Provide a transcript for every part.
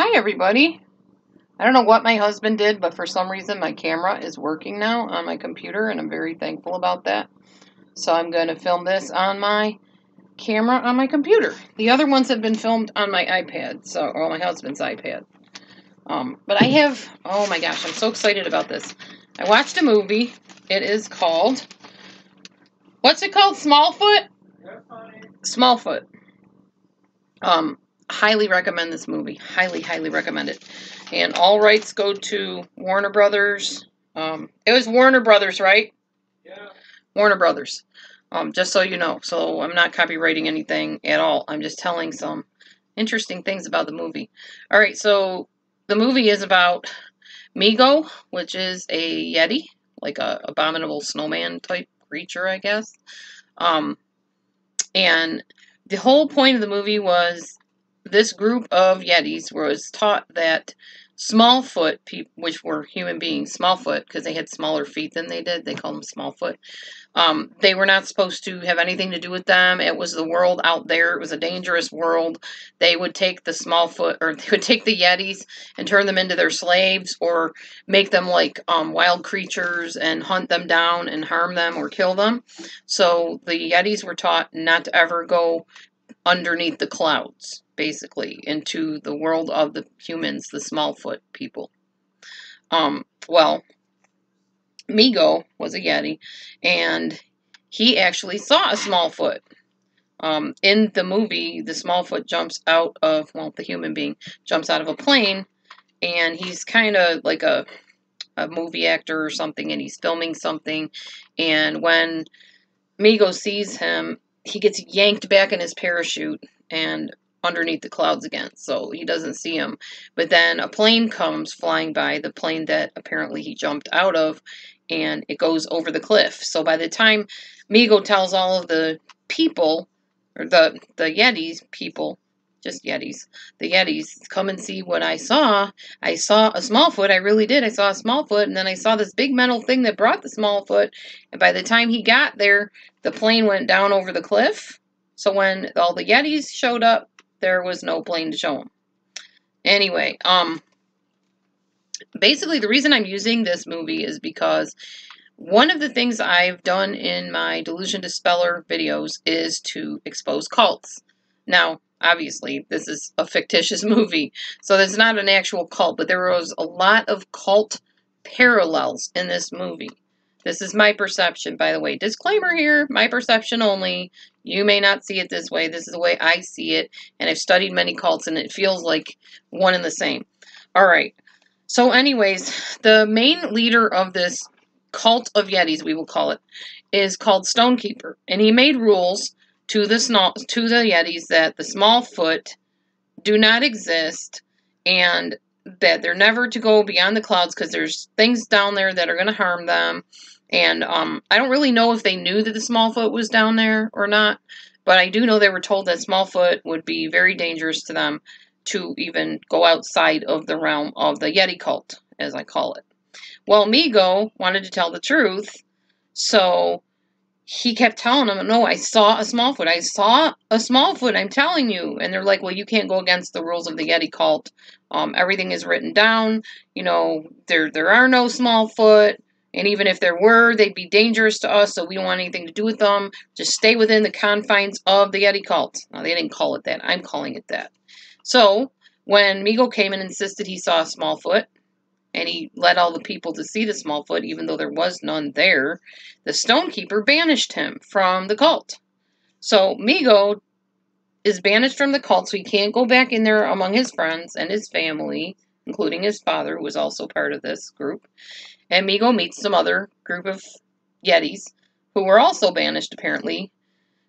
Hi everybody. I don't know what my husband did, but for some reason my camera is working now on my computer and I'm very thankful about that. So I'm going to film this on my camera on my computer. The other ones have been filmed on my iPad, or my husband's iPad. But I have, oh my gosh, I'm so excited about this. I watched a movie. It is called, what's it called? SmallFoot? SmallFoot. Highly recommend this movie. Highly, highly recommend it. And all rights go to Warner Brothers. It was Warner Brothers, right? Yeah. Warner Brothers. Just so you know. So I'm not copywriting anything at all. I'm just telling some interesting things about the movie. All right, so the movie is about Migo, which is a Yeti, like a abominable snowman type creature, I guess. And the whole point of the movie was this group of Yetis was taught that SmallFoot people, which were human beings, SmallFoot, because they had smaller feet than they did, they called them SmallFoot. They were not supposed to have anything to do with them. It was the world out there. It was a dangerous world. They would take the SmallFoot, or they would take the Yetis and turn them into their slaves, or make them like wild creatures and hunt them down and harm them or kill them. So the Yetis were taught not to ever go underneath the clouds, basically, into the world of the humans, the Smallfoot people. Well, Migo was a Yeti, and he actually saw a Smallfoot. In the movie, the Smallfoot jumps out of, well, the human being jumps out of a plane, and he's kind of like a movie actor or something, and he's filming something, and when Migo sees him, he gets yanked back in his parachute and underneath the clouds again, so he doesn't see him. But then a plane comes flying by, the plane that apparently he jumped out of, and it goes over the cliff. So by the time Migo tells all of the people, or the Yetis people, just Yetis, the Yetis, come and see what I saw. I saw a Smallfoot, I really did. I saw a Smallfoot, and then I saw this big metal thing that brought the Smallfoot, and by the time he got there, the plane went down over the cliff. So when all the Yetis showed up, there was no plane to show them. Anyway, basically the reason I'm using this movie is because one of the things I've done in my DelusionDispeller videos is to expose cults. Now, obviously, this is a fictitious movie, so there's not an actual cult, but there was a lot of cult parallels in this movie. This is my perception, by the way. Disclaimer here, my perception only. You may not see it this way. This is the way I see it, and I've studied many cults, and it feels like one and the same. All right. So anyways, the main leader of this cult of Yetis, we will call it, is called Stonekeeper. And he made rules to the Yetis that the Smallfoot do not exist, and that they're never to go beyond the clouds because there's things down there that are going to harm them. And I don't really know if they knew that the Smallfoot was down there or not, but I do know they were told that Smallfoot would be very dangerous to them to even go outside of the realm of the Yeti cult, as I call it. Well, Migo wanted to tell the truth, so he kept telling them, no, I saw a Smallfoot. I saw a Smallfoot, I'm telling you. And they're like, well, you can't go against the rules of the Yeti cult. Everything is written down. You know, there are no Smallfoot. And even if there were, they'd be dangerous to us, so we don't want anything to do with them. Just stay within the confines of the Yeti cult. Now, they didn't call it that. I'm calling it that. So, when Migo came and insisted he saw a Smallfoot, and he led all the people to see the Smallfoot, even though there was none there, the Stonekeeper banished him from the cult. So Migo is banished from the cult, so he can't go back in there among his friends and his family, including his father, who was also part of this group. And Migo meets some other group of Yetis, who were also banished, apparently,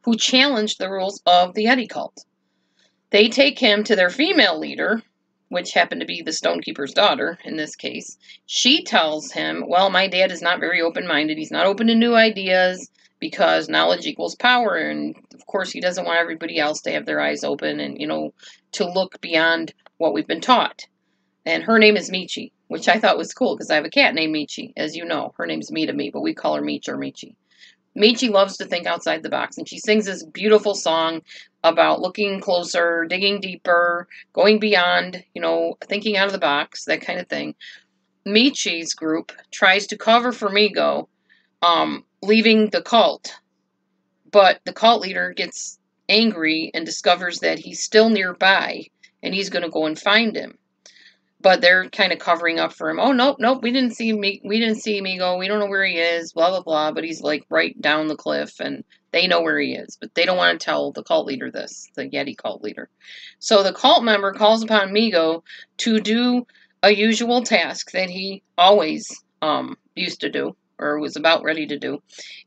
who challenged the rules of the Yeti cult. They take him to their female leader, which happened to be the Stonekeeper's daughter, in this case. She tells him, well, my dad is not very open-minded. He's not open to new ideas because knowledge equals power. And, of course, he doesn't want everybody else to have their eyes open and, you know, to look beyond what we've been taught. And her name is Michi, which I thought was cool because I have a cat named Michi, as you know. Her name's Mita Me, but we call her Meech or Michi. Michi loves to think outside the box, and she sings this beautiful song about looking closer, digging deeper, going beyond, you know, thinking out of the box, that kind of thing. Michi's group tries to cover for Migo, leaving the cult, but the cult leader gets angry and discovers that he's still nearby, and he's going to go and find him. But they're kind of covering up for him. Oh, nope, we didn't see Migo. We don't know where he is, blah, blah, blah. But he's like right down the cliff, and they know where he is. But they don't want to tell the cult leader this, the Yeti cult leader. So the cult member calls upon Migo to do a usual task that he always used to do, or was about ready to do.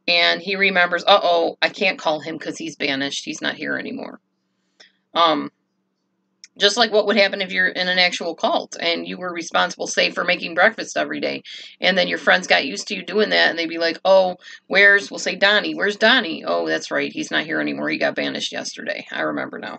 And he remembers, uh-oh, I can't call him because he's banished. He's not here anymore. Just like what would happen if you're in an actual cult and you were responsible, say, for making breakfast every day. And then your friends got used to you doing that, and they'd be like, oh, we'll say Donnie. Where's Donnie? Oh, that's right. He's not here anymore. He got banished yesterday. I remember now.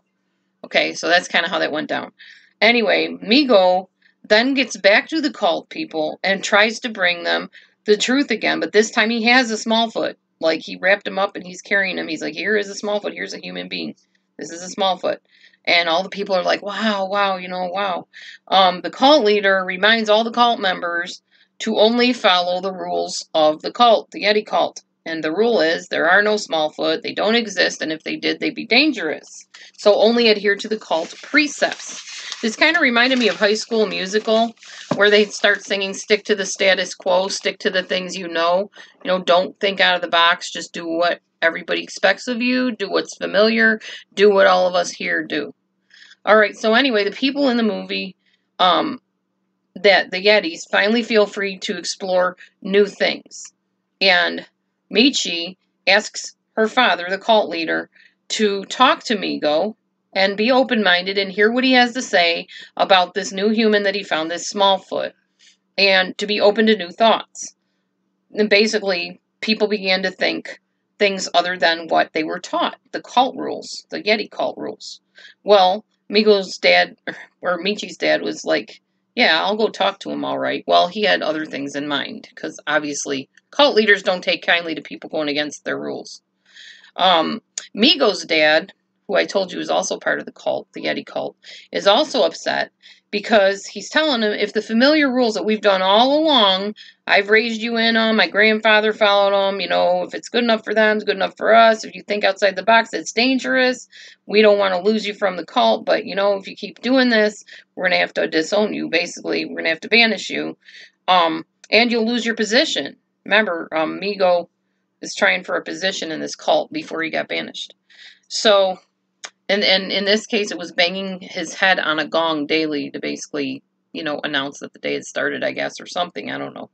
Okay, so that's kind of how that went down. Anyway, Migo then gets back to the cult people and tries to bring them the truth again. But this time he has a SmallFoot. Like, he wrapped him up and he's carrying him. He's like, here is a SmallFoot. Here's a human being. This is a SmallFoot. And all the people are like, wow, you know, wow. The cult leader reminds all the cult members to only follow the rules of the cult, the Yeti cult. And the rule is there are no SmallFoot, they don't exist, and if they did, they'd be dangerous. So only adhere to the cult precepts. This kind of reminded me of High School Musical, where they start singing, stick to the status quo, stick to the things you know. You know, don't think out of the box, just do what everybody expects of you, do what's familiar, do what all of us here do. All right, so anyway, the people in the movie, that the Yetis finally feel free to explore new things. And Michi asks her father, the cult leader, to talk to Migo and be open-minded and hear what he has to say about this new human that he found, this SmallFoot, and to be open to new thoughts. And basically, people began to think things other than what they were taught, the cult rules, the Yeti cult rules. Well, Migo's dad, or Michi's dad, was like, yeah, I'll go talk to him, all right. Well, he had other things in mind, because obviously cult leaders don't take kindly to people going against their rules. Migo's dad, who I told you is also part of the cult, the Yeti cult, is also upset because he's telling him, if the familiar rules that we've done all along, I've raised you in them, my grandfather followed them, you know, if it's good enough for them, it's good enough for us. If you think outside the box, it's dangerous. We don't want to lose you from the cult, but, you know, if you keep doing this, we're going to have to disown you, basically. We're going to have to banish you, and you'll lose your position. Remember, Migo is trying for a position in this cult before he got banished. So, and in this case, it was banging his head on a gong daily to basically, you know, announce that the day had started, I guess, or something. I don't know.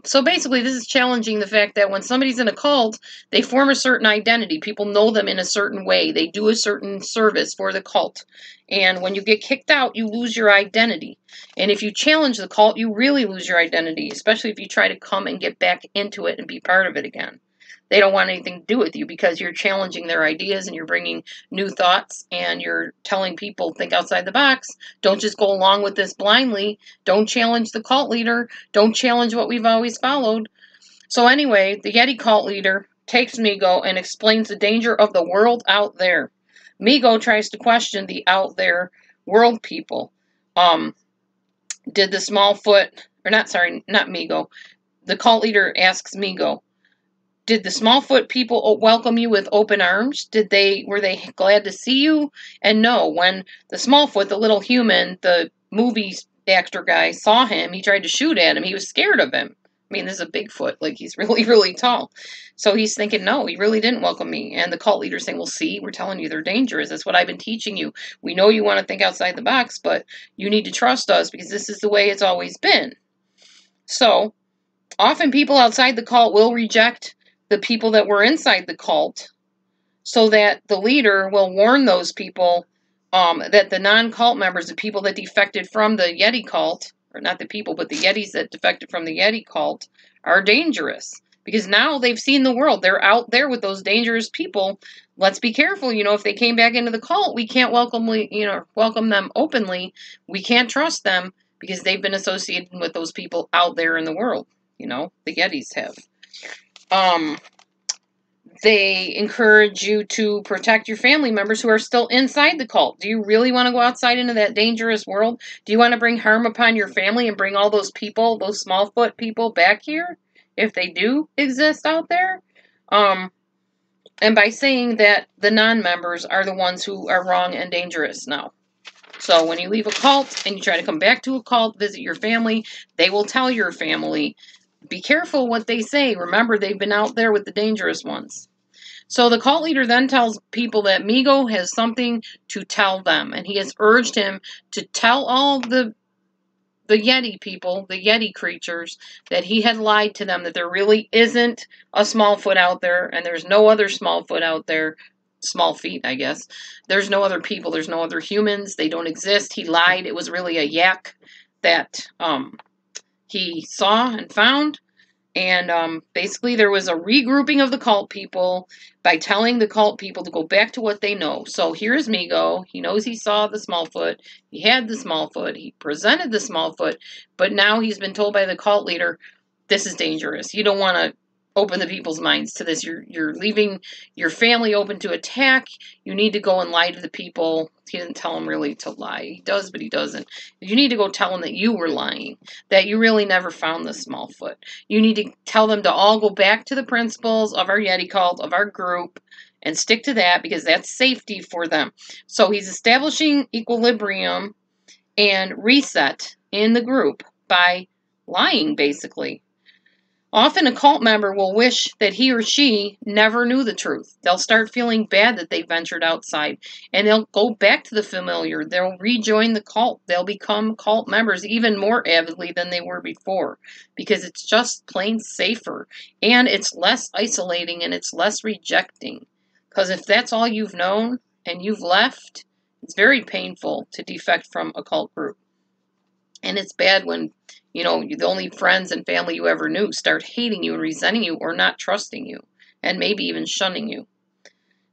So basically, this is challenging the fact that when somebody's in a cult, they form a certain identity. People know them in a certain way. They do a certain service for the cult. And when you get kicked out, you lose your identity. And if you challenge the cult, you really lose your identity, especially if you try to come and get back into it and be part of it again. They don't want anything to do with you because you're challenging their ideas and you're bringing new thoughts and you're telling people, think outside the box. Don't just go along with this blindly. Don't challenge the cult leader. Don't challenge what we've always followed. So anyway, the Yeti cult leader takes Migo and explains the danger of the world out there. Migo tries to question the out there world people. Did the SmallFoot, or not Migo. The cult leader asks Migo, did the SmallFoot people welcome you with open arms? Were they glad to see you? And no, when the SmallFoot, the little human, the movie actor guy, saw him, he tried to shoot at him. He was scared of him. I mean, this is a Bigfoot. Like, he's really, really tall. So he's thinking, no, he really didn't welcome me. And the cult leader's saying, well, see, we're telling you they're dangerous. That's what I've been teaching you. We know you want to think outside the box, but you need to trust us because this is the way it's always been. So, often people outside the cult will reject the people that were inside the cult so that the leader will warn those people that the non-cult members, the people that defected from the Yeti cult, or not the people, but the Yetis that defected from the Yeti cult, are dangerous. Because now they've seen the world. They're out there with those dangerous people. Let's be careful. You know, if they came back into the cult, we can't welcome them openly. We can't trust them because they've been associated with those people out there in the world. You know, the Yetis have. They encourage you to protect your family members who are still inside the cult. Do you really want to go outside into that dangerous world? Do you want to bring harm upon your family and bring all those people, those Smallfoot people, back here if they do exist out there? And by saying that the non-members are the ones who are wrong and dangerous now. So when you leave a cult and you try to come back to a cult, visit your family, they will tell your family, be careful what they say. Remember, they've been out there with the dangerous ones. So the cult leader then tells people that Migo has something to tell them. And he has urged him to tell all the Yeti people, the Yeti creatures, that he had lied to them, that there really isn't a Smallfoot out there, and there's no other Smallfoot out there. Small feet, I guess. There's no other people. There's no other humans. They don't exist. He lied. It was really a yak that he saw and found. And basically there was a regrouping of the cult people by telling the cult people to go back to what they know. So here's Migo. He knows he saw the Smallfoot. He had the Smallfoot. He presented the Smallfoot. But now he's been told by the cult leader, this is dangerous. You don't want to open the people's minds to this. You're leaving your family open to attack. You need to go and lie to the people. He didn't tell them really to lie. He does, but he doesn't. You need to go tell them that you were lying, that you really never found the Smallfoot. You need to tell them to all go back to the principles of our Yeti cult, of our group, and stick to that because that's safety for them. So he's establishing equilibrium and reset in the group by lying, basically. Often a cult member will wish that he or she never knew the truth. They'll start feeling bad that they ventured outside, and they'll go back to the familiar. They'll rejoin the cult. They'll become cult members even more avidly than they were before because it's just plain safer, and it's less isolating, and it's less rejecting. Because if that's all you've known and you've left, it's very painful to defect from a cult group. And it's bad when, you know, the only friends and family you ever knew start hating you and resenting you or not trusting you and maybe even shunning you.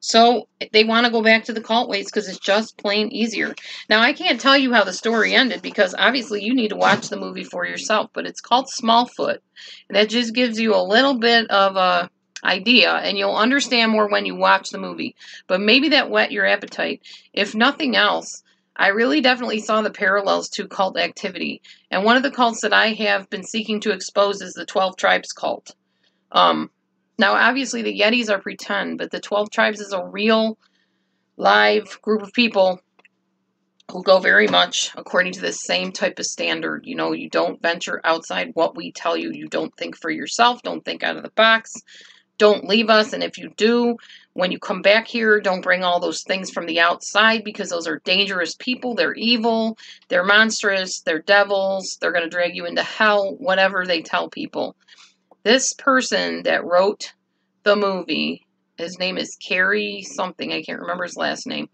So they want to go back to the cult ways because it's just plain easier. Now, I can't tell you how the story ended because obviously you need to watch the movie for yourself, but it's called Smallfoot. And that just gives you a little bit of a idea, and you'll understand more when you watch the movie. But maybe that whet your appetite. If nothing else, I really definitely saw the parallels to cult activity. And one of the cults that I have been seeking to expose is the 12 Tribes cult. Now, obviously, the Yetis are pretend, but the 12 Tribes is a real, live group of people who go very much according to the same type of standard. You know, you don't venture outside what we tell you. You don't think for yourself. Don't think out of the box. Don't leave us, and if you do, when you come back here, don't bring all those things from the outside because those are dangerous people. They're evil. They're monstrous. They're devils. They're going to drag you into hell, whatever they tell people. This person that wrote the movie, his name is Carrie something. I can't remember his last name.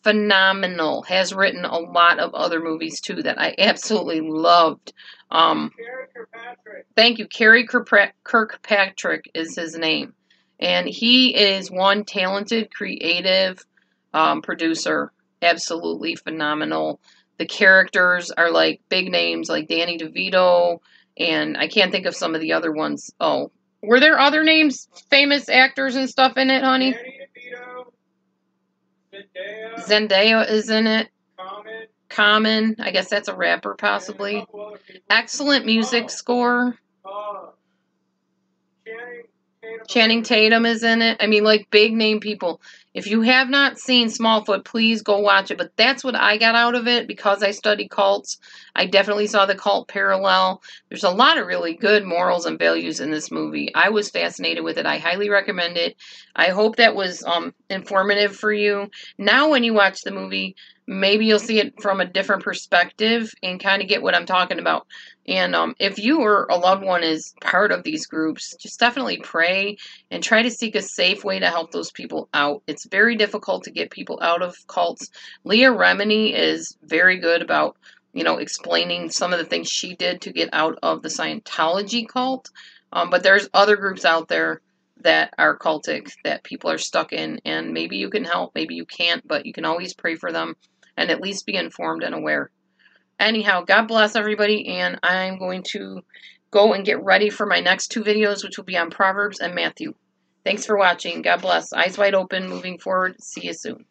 Phenomenal. Has written a lot of other movies, too, that I absolutely loved. Carrie Kirkpatrick. Thank you. Carrie Kirkpatrick is his name. And he is one talented, creative producer. Absolutely phenomenal. The characters are like big names like Danny DeVito, and I can't think of some of the other ones. Oh, were there other names, famous actors and stuff in it, honey? Danny DeVito. Zendaya is in it. Common. I guess that's a rapper, possibly. And a couple other people. Excellent music score. Channing Tatum is in it. I mean, like, big name people. If you have not seen Smallfoot, please go watch it. But that's what I got out of it because I study cults. I definitely saw the cult parallel. There's a lot of really good morals and values in this movie. I was fascinated with it. I highly recommend it. I hope that was informative for you. Now when you watch the movie, maybe you'll see it from a different perspective and kind of get what I'm talking about. And if you or a loved one is part of these groups, just definitely pray and try to seek a safe way to help those people out. It's very difficult to get people out of cults. Leah Remini is very good about, you know, explaining some of the things she did to get out of the Scientology cult. But there's other groups out there that are cultic that people are stuck in, and maybe you can help, maybe you can't, but you can always pray for them and at least be informed and aware. Anyhow, God bless everybody, and I'm going to go and get ready for my next two videos, which will be on Proverbs and Matthew. Thanks for watching. God bless. Eyes wide open, moving forward. See you soon.